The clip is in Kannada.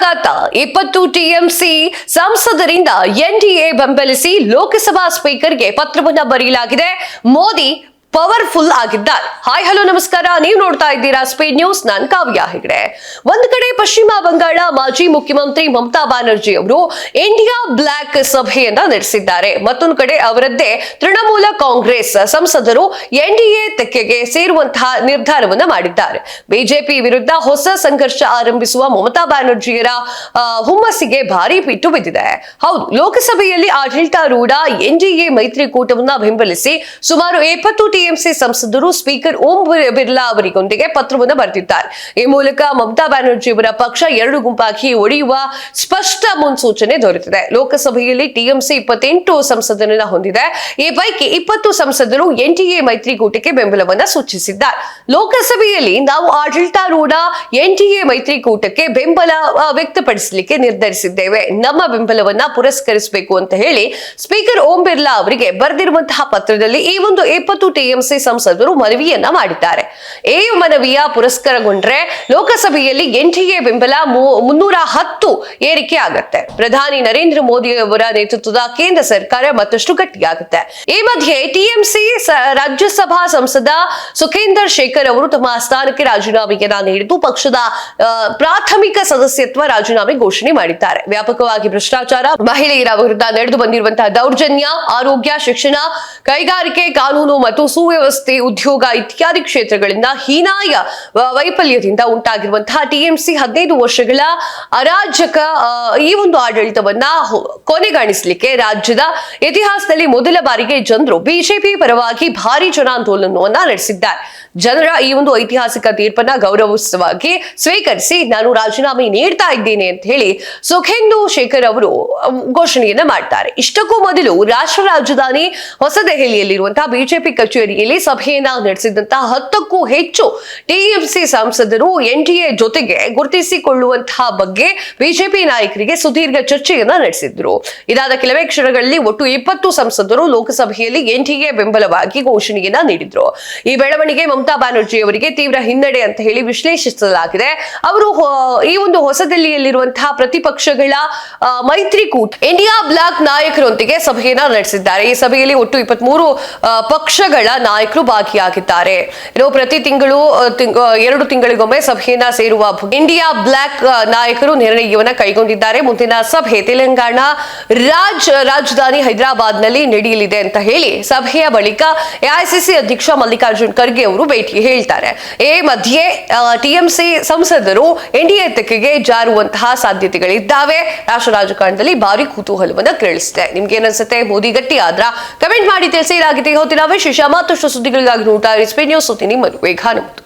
ಆಘಾತ 20 ಟಿಎಂಸಿ ಸಂಸದರಿಂದ ಎನ್ಡಿಎ ಬೆಂಬಲಿಸಿ ಲೋಕಸಭಾ ಸ್ಪೀಕರ್ಗೆ ಪತ್ರವನ್ನ ಬರೆಯಲಾಗಿದೆ. ಮೋದಿ ಪವರ್ಫುಲ್ ಆಗಿದ್ದಾರೆ. ಹಾಯ್ ಹಲೋ ನಮಸ್ಕಾರ, ನೀವು ನೋಡ್ತಾ ಇದ್ದೀರಾ ಸ್ಪೀಡ್ ನ್ಯೂಸ್. ನಾನು ಕಾವ್ಯ ಹೆಗಡೆ. ಒಂದು ಕಡೆ ಪಶ್ಚಿಮ ಬಂಗಾಳ ಮಾಜಿ ಮುಖ್ಯಮಂತ್ರಿ ಮಮತಾ ಬ್ಯಾನರ್ಜಿ ಅವರು ಇಂಡಿಯಾ ಬ್ಲಾಕ್ ಸಭೆಯನ್ನ ನಡೆಸಿದ್ದಾರೆ. ಮತ್ತೊಂದು ಕಡೆ ಅವರದ್ದೇ ತೃಣಮೂಲ ಕಾಂಗ್ರೆಸ್ ಸಂಸದರು ಎನ್ಡಿಎ ತೆಕ್ಕೆಗೆ ಸೇರುವಂತಹ ನಿರ್ಧಾರವನ್ನ ಮಾಡಿದ್ದಾರೆ. ಬಿಜೆಪಿ ವಿರುದ್ಧ ಹೊಸ ಸಂಘರ್ಷ ಆರಂಭಿಸುವ ಮಮತಾ ಬ್ಯಾನರ್ಜಿಯರ ಹುಮ್ಮಸ್ಸಿಗೆ ಭಾರಿ ಪೆಟ್ಟು ಬಿದ್ದಿದೆ. ಹೌದು, ಲೋಕಸಭೆಯಲ್ಲಿ ಆಡಳಿತಾರೂಢ ಎನ್ಡಿಎ ಮೈತ್ರಿಕೂಟವನ್ನ ಬೆಂಬಲಿಸಿ ಸುಮಾರು 70 ಟಿಎಂಸಿ ಸಂಸದರು ಸ್ಪೀಕರ್ ಓಂ ಬಿರ್ಲಾ ಅವರಿಗೊಂದಿಗೆ ಪತ್ರವನ್ನು ಬರೆದಿದ್ದಾರೆ. ಈ ಮೂಲಕ ಮಮತಾ ಬ್ಯಾನರ್ಜಿ ಅವರ ಪಕ್ಷ ಎರಡು ಗುಂಪಾಗಿ ಒಡೆಯುವ ಸ್ಪಷ್ಟ ಮುನ್ಸೂಚನೆ ದೊರೆತಿದೆ. ಲೋಕಸಭೆಯಲ್ಲಿ ಟಿಎಂಸಿ 28 ಸಂಸದರನ್ನ ಹೊಂದಿದೆ. ಈ ಪೈಕಿ 20 ಸಂಸದರು ಎನ್ಡಿಎ ಮೈತ್ರಿಕೂಟಕ್ಕೆ ಬೆಂಬಲವನ್ನ ಸೂಚಿಸಿದ್ದಾರೆ. ಲೋಕಸಭೆಯಲ್ಲಿ ನಾವು ಆಡಳಿತಾರೂಢ ಎನ್ಡಿಎ ಮೈತ್ರಿಕೂಟಕ್ಕೆ ಬೆಂಬಲ ವ್ಯಕ್ತಪಡಿಸಲಿಕ್ಕೆ ನಿರ್ಧರಿಸಿದ್ದೇವೆ, ನಮ್ಮ ಬೆಂಬಲವನ್ನ ಪುರಸ್ಕರಿಸಬೇಕು ಅಂತ ಹೇಳಿ ಸ್ಪೀಕರ್ ಓಂ ಬಿರ್ಲಾ ಅವರಿಗೆ ಬರೆದಿರುವಂತಹ ಪತ್ರದಲ್ಲಿ ಈ ಒಂದು 20 ಟಿಎಂಸಿ ಸಂಸದರು ಮನವಿಯನ್ನ ಮಾಡಿದ್ದಾರೆ. ಈ ಮನವಿಯ ಪುರಸ್ಕಾರಗೊಂಡ್ರೆ ಲೋಕಸಭೆಯಲ್ಲಿ ಎನ್ಡಿಎ ಬೆಂಬಲ 310 ಏರಿಕೆ ಆಗುತ್ತೆ. ಪ್ರಧಾನಿ ನರೇಂದ್ರ ಮೋದಿ ಅವರ ನೇತೃತ್ವದ ಕೇಂದ್ರ ಸರ್ಕಾರ ಮತ್ತಷ್ಟು ಗಟ್ಟಿಯಾಗುತ್ತೆ. ಈ ಮಧ್ಯೆ ಟಿಎಂಸಿ ರಾಜ್ಯಸಭಾ ಸಂಸದ ಸುಖೇಂದರ್ ಶೇಖರ್ ಅವರು ತಮ್ಮ ಸ್ಥಾನಕ್ಕೆ ರಾಜೀನಾಮೆಯನ್ನ ನೀಡಿದ್ದು ಪಕ್ಷದ ಪ್ರಾಥಮಿಕ ಸದಸ್ಯತ್ವ ರಾಜೀನಾಮೆ ಘೋಷಣೆ ಮಾಡಿದ್ದಾರೆ. ವ್ಯಾಪಕವಾಗಿ ಭ್ರಷ್ಟಾಚಾರ, ಮಹಿಳೆಯರ ವಿರುದ್ಧ ನಡೆದು ಬಂದಿರುವಂತಹ ದೌರ್ಜನ್ಯ, ಆರೋಗ್ಯ, ಶಿಕ್ಷಣ, ಕೈಗಾರಿಕೆ, ಕಾನೂನು ಮತ್ತು ಸುವ್ಯವಸ್ಥೆ, ಉದ್ಯೋಗ ಇತ್ಯಾದಿ ಕ್ಷೇತ್ರಗಳಿಂದ ಹೀನಾಯ ವೈಫಲ್ಯದಿಂದ ಉಂಟಾಗಿರುವಂತಹ ಟಿಎಂಸಿ 15 ವರ್ಷಗಳ ಅರಾಜಕ ಈ ಒಂದು ಆಡಳಿತವನ್ನ ಕೊನೆಗಾಣಿಸಲಿಕ್ಕೆ ರಾಜ್ಯದ ಇತಿಹಾಸದಲ್ಲಿ ಮೊದಲ ಬಾರಿಗೆ ಜನರು ಬಿಜೆಪಿ ಪರವಾಗಿ ಭಾರಿ ಜನಾಂದೋಲನವನ್ನ ನಡೆಸಿದ್ದಾರೆ. ಜನರ ಈ ಒಂದು ಐತಿಹಾಸಿಕ ತೀರ್ಪನ್ನ ಗೌರವವಾಗಿ ಸ್ವೀಕರಿಸಿ ನಾನು ರಾಜೀನಾಮೆ ನೀಡ್ತಾ ಇದ್ದೇನೆ ಅಂತ ಹೇಳಿ ಸುಖೇಂದು ಶೇಖರ್ ಅವರು ಘೋಷಣೆಯನ್ನ ಮಾಡ್ತಾರೆ. ಇಷ್ಟಕ್ಕೂ ಮೊದಲು ರಾಷ್ಟ್ರ ರಾಜಧಾನಿ ಹೊಸದೆಹಲಿಯಲ್ಲಿರುವಂತಹ ಬಿಜೆಪಿ ಕಚೇರಿಯಲ್ಲಿ ಸಭೆಯನ್ನ ನಡೆಸಿದಂತಹ 10ಕ್ಕೂ ಹೆಚ್ಚು ಟಿಎಂಸಿ ಸಂಸದರು ಎನ್ಡಿಎ ಜೊತೆಗೆ ಗುರುತಿಸಿಕೊಳ್ಳುವಂತಹ ಬಗ್ಗೆ ಬಿಜೆಪಿ ನಾಯಕರಿಗೆ ಸುದೀರ್ಘ ಚರ್ಚೆಯನ್ನ ನಡೆಸಿದ್ರು. ಇದಾದ ಕೆಲವೇ ಕ್ಷಣಗಳಲ್ಲಿ ಒಟ್ಟು 20 ಸಂಸದರು ಲೋಕಸಭೆಯಲ್ಲಿ ಎನ್ಡಿಎ ಬೆಂಬಲವಾಗಿ ಘೋಷಣೆಯನ್ನ ನೀಡಿದ್ರು. ಈ ಬೆಳವಣಿಗೆ ಮಮತಾ ಬ್ಯಾನರ್ಜಿ ಅವರಿಗೆ ತೀವ್ರ ಹಿನ್ನಡೆ ಅಂತ ಹೇಳಿ ವಿಶ್ಲೇಷಿಸಲಾಗಿದೆ. ಅವರು ಈ ಒಂದು ಹೊಸದಿಲ್ಲಿಯಲ್ಲಿರುವಂತಹ ಪ್ರತಿಪಕ್ಷಗಳ ಮೈತ್ರಿಕೂಟ ಇಂಡಿಯಾ ಬ್ಲಾಕ್ ನಾಯಕರೊಂದಿಗೆ ಸಭೆಯನ್ನ ನಡೆಸಿದ್ದಾರೆ. ಈ ಸಭೆಯಲ್ಲಿ ಒಟ್ಟು 23 ಪಕ್ಷಗಳ ನಾಯಕರು ಭಾಗಿಯಾಗಿದ್ದಾರೆ. ಪ್ರತಿ ತಿಂಗಳು 2 ತಿಂಗಳಿಗೊಮ್ಮೆ ಸಭೆಯನ್ನ ಸೇರುವ ಇಂಡಿಯಾ ಬ್ಲಾಕ್ ನಾಯಕರು ನಿರ್ಣಯವನ್ನ ಕೈಗೊಂಡಿದ್ದಾರೆ. ಮುಂದಿನ ಸಭೆ ತೆಲಂಗಾಣ ರಾಜಧಾನಿ ಹೈದರಾಬಾದ್ನಲ್ಲಿ ನಡೆಯಲಿದೆ ಅಂತ ಹೇಳಿ ಸಭೆಯ ಬಳಿಕ ಎಐಸಿಸಿ ಅಧ್ಯಕ್ಷ ಮಲ್ಲಿಕಾರ್ಜುನ್ ಖರ್ಗೆ ಅವರು ಭೇಟಿ ಹೇಳ್ತಾರೆ. ಈ ಮಧ್ಯೆ ಟಿಎಂಸಿ ಸಂಸದರು ಎನ್ಡಿಎ ತೆಕ್ಕೆಗೆ ಜಾರುವಂತಹ ಸಾಧ್ಯತೆಗಳಿದ್ದಾವೆ. ರಾಷ್ಟ್ರ ರಾಜಕಾರಣದಲ್ಲಿ ಭಾರಿ ಕುತೂಹಲವನ್ನ ಕೇಳಿಸಿದೆ. ನಿಮ್ಗೆ ಏನನ್ಸುತ್ತೆ? ಮೋದಿ ಗಟ್ಟಿ ಆದ್ರ ಕಮೆಂಟ್ ಮಾಡಿ ತಿಳಿಸಿ. ಇದಾಗಿದೆ ಹೊತ್ತಿನ ವಿಶೇಷ. ಮತ್ತಷ್ಟು ಸುದ್ದಿಗಳಿಗಾಗಿ ನೋಡ್ತಾ ಇರಿ ಸ್ಪೀಡ್ ನ್ಯೂಸ್. ನಿಮ್ಮ ವೇಗಾನುಮತಿ.